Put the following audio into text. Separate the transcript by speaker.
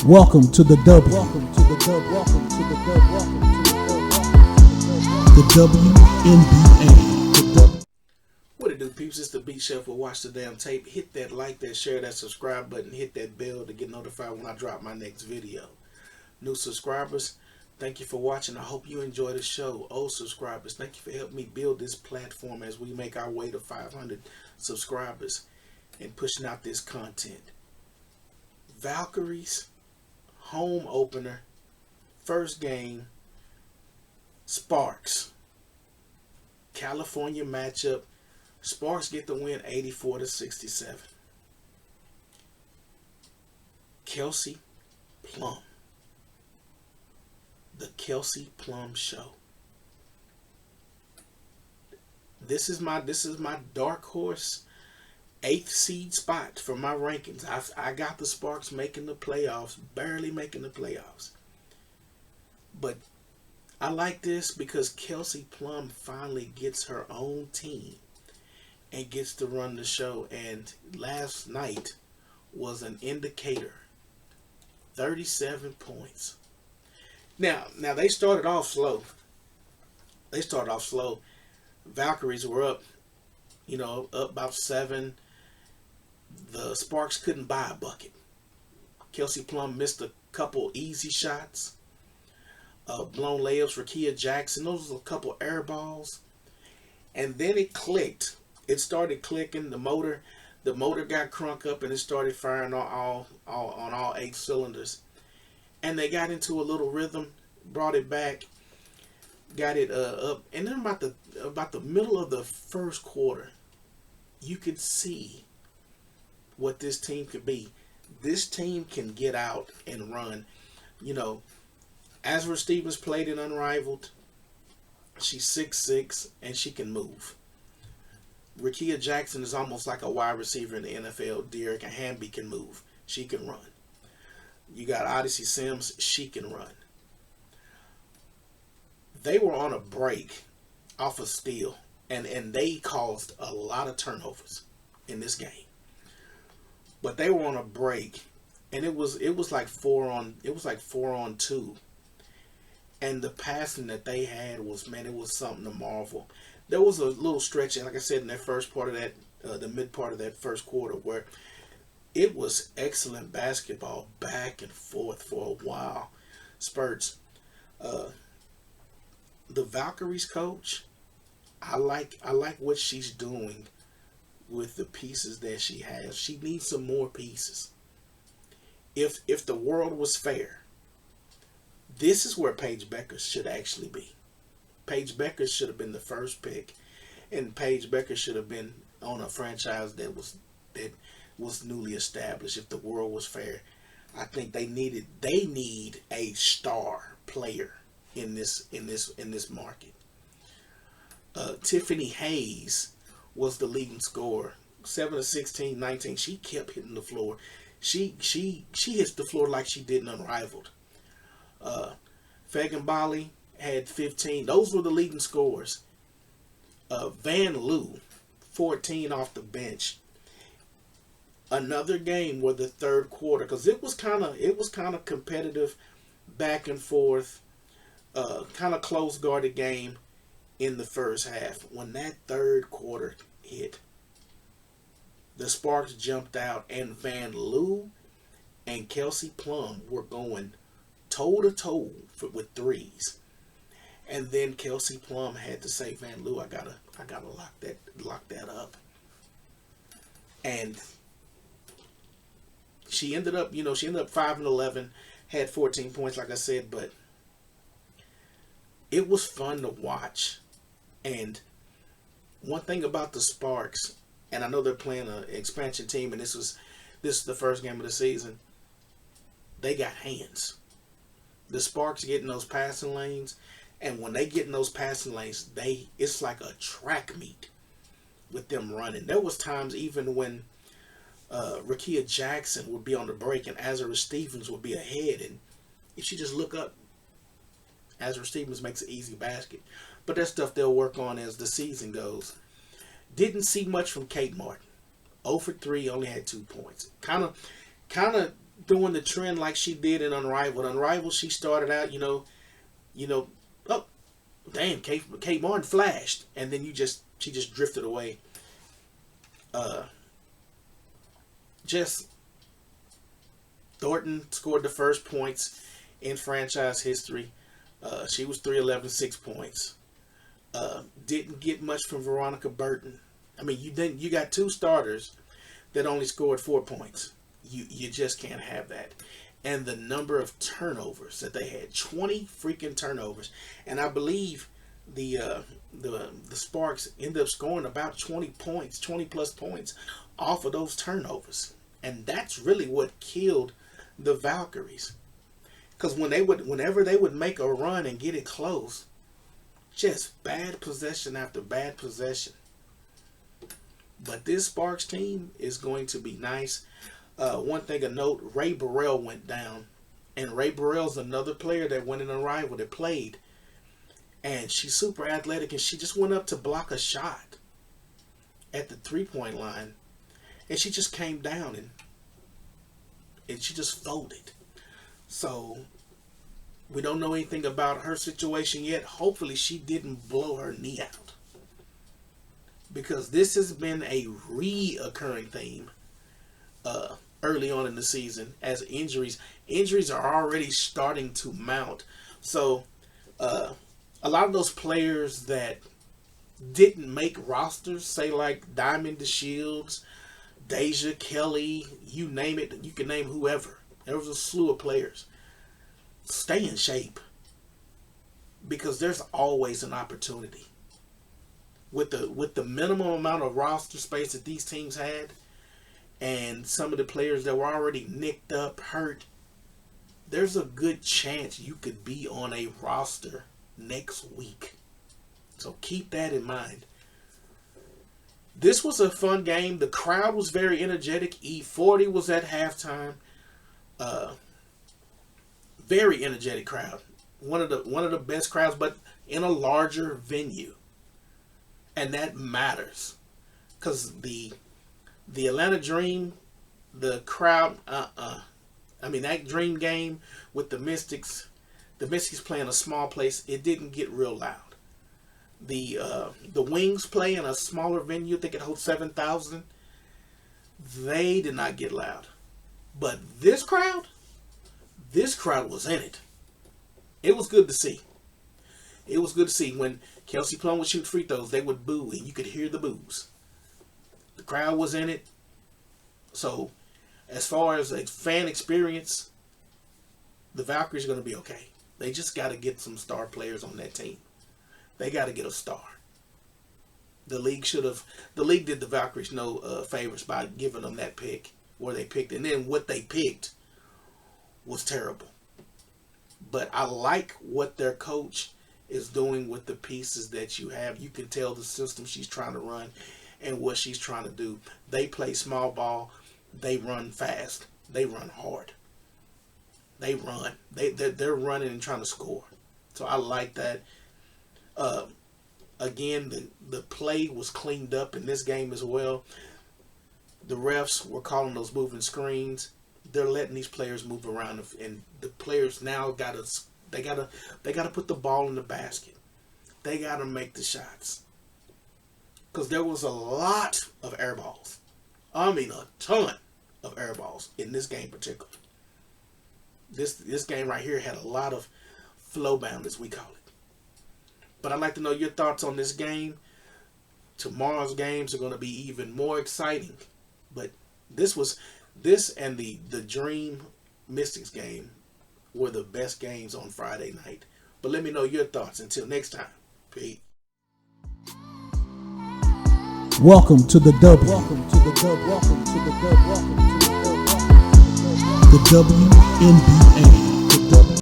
Speaker 1: Welcome to the W. Welcome to the W. Welcome to the W. Welcome to the WNBA. The W.
Speaker 2: What it do, peeps? It's the Beat Chef. Will watch the damn tape. Hit that like, that share, that subscribe button. Hit that bell to get notified when I drop my next video. New subscribers, thank you for watching. I hope you enjoy the show. Old subscribers, thank you for helping me build this platform as we make our way to 500 subscribers and pushing out this content. Valkyries, home opener, first game, Sparks. California matchup. Sparks get the win 84-67. Kelsey Plum. The Kelsey Plum show. This is my dark horse 8th seed spot for my rankings. I got the Sparks making the playoffs, barely making the playoffs. But I like this because Kelsey Plum finally gets her own team and gets to run the show. And last night was an indicator. 37 points. Now they started off slow. Valkyries were up, up about 7. The Sparks couldn't buy a bucket. Kelsey Plum missed a couple easy shots. Blown layups, Rickea Jackson. Those were a couple air balls. And then it clicked. It started clicking. The motor got crunk up and it started firing on all 8 cylinders. And they got into a little rhythm, brought it back, got it up. And then about the middle of the first quarter, you could see what this team could be. This team can get out and run. Azra Stevens played it unrivaled. She's 6'6", and she can move. Rickea Jackson is almost like a wide receiver in the NFL. Derek Hamby can move. She can run. You got Odyssey Sims. She can run. They were on a break off of steal, and they caused a lot of turnovers in this game. But they were on a break, and it was like 4 on 2. And the passing that they had was, it was something to marvel. There was a little stretch, like I said, in that first part of that, the mid part of that first quarter, where it was excellent basketball back and forth for a while. Spurts. The Valkyries coach, I like what she's doing with the pieces that she has. She needs some more pieces. If the world was fair, this is where Paige Becker should actually be. Paige Becker should have been the first pick, and Paige Becker should have been on a franchise that was newly established. If the world was fair, I think they need a star player in this market. Tiffany Hayes was the leading scorer, 7 of 16, 19. She kept hitting the floor. She hits the floor like she did in Unrivaled. Fagan Bali had 15. Those were the leading scorers. Van Loo, 14 off the bench. Another game where the third quarter, because it was kind of competitive, back and forth, kind of close guarded game in the first half. When that third quarter hit, the Sparks jumped out, and Van Loo and Kelsey Plum were going toe to toe with threes. And then Kelsey Plum had to say, Van Loo, I gotta lock that up. And she ended up 5 and 11, had 14 points, like I said, but it was fun to watch. And one thing about the Sparks, and I know they're playing an expansion team, and this is the first game of the season, they got hands. The Sparks get in those passing lanes, and when they get in those passing lanes, it's like a track meet with them running. There was times even when Rickea Jackson would be on the break and Azra Stevens would be ahead, and if you just look up, Azra Stevens makes an easy basket. But that's stuff they'll work on as the season goes. Didn't see much from Kate Martin. 0 for 3, only had 2 points. Kind of doing the trend like she did in Unrivaled. Unrivaled, she started out, oh, damn, Kate Martin flashed, and then she just drifted away. Just Thornton scored the first points in franchise history. She was 311, 6 points. Didn't get much from Veronica Burton. I mean, you got two starters that only scored 4 points. You just can't have that. And the number of turnovers that they had, 20 freaking turnovers. And I believe the Sparks ended up scoring about 20 points, 20 plus points off of those turnovers. And that's really what killed the Valkyries. Because whenever they would make a run and get it close, just bad possession after bad possession. But this Sparks team is going to be nice. One thing to note, Ray Burrell went down. And Ray Burrell's another player that went in a rival that played. And she's super athletic, and she just went up to block a shot at the 3-point line. And she just came down and she just folded. So we don't know anything about her situation yet. Hopefully she didn't blow her knee out. Because this has been a reoccurring theme early on in the season as injuries are already starting to mount. So a lot of those players that didn't make rosters, say like Diamond DeShields, Deja Kelly, you name it, you can name whoever. There was a slew of players. Stay in shape, because there's always an opportunity. With the minimum amount of roster space that these teams had, and some of the players that were already nicked up, hurt, there's a good chance you could be on a roster next week. So keep that in mind. This was a fun game. The crowd was very energetic. E40 was at halftime. Very energetic crowd. One of the best crowds, but in a larger venue. And that matters. Because the Atlanta Dream, the crowd, I mean, that Dream game with the Mystics playing a small place, it didn't get real loud. The Wings play in a smaller venue, I think it holds 7,000. They did not get loud. But this crowd was in it. It was good to see. It was good to see. When Kelsey Plum would shoot free throws, they would boo, and you could hear the boos. The crowd was in it. So, as far as a fan experience, the Valkyries are going to be okay. They just got to get some star players on that team. They got to get a star. The league did the Valkyries no favors by giving them that pick where they picked. And then what they picked was terrible. But I like what their coach is doing with the pieces that you have. You can tell the system she's trying to run and what she's trying to do. They play small ball. They run fast. They run hard. They run. They're running and trying to score. So I like that. Again, the play was cleaned up in this game as well. The refs were calling those moving screens. They're letting these players move around, and the players now gotta put the ball in the basket. They gotta make the shots, because there was a lot of air balls. I mean, a ton of air balls in this game particularly. This game right here had a lot of flow bound, as we call it. But I'd like to know your thoughts on this game. Tomorrow's games are going to be even more exciting. But this and the Dream Mystics game were the best games on Friday night. But let me know your thoughts. Until next time. Peace.
Speaker 1: Welcome to the W. Welcome to the W. Welcome to the W. Welcome to the W. The WNBA.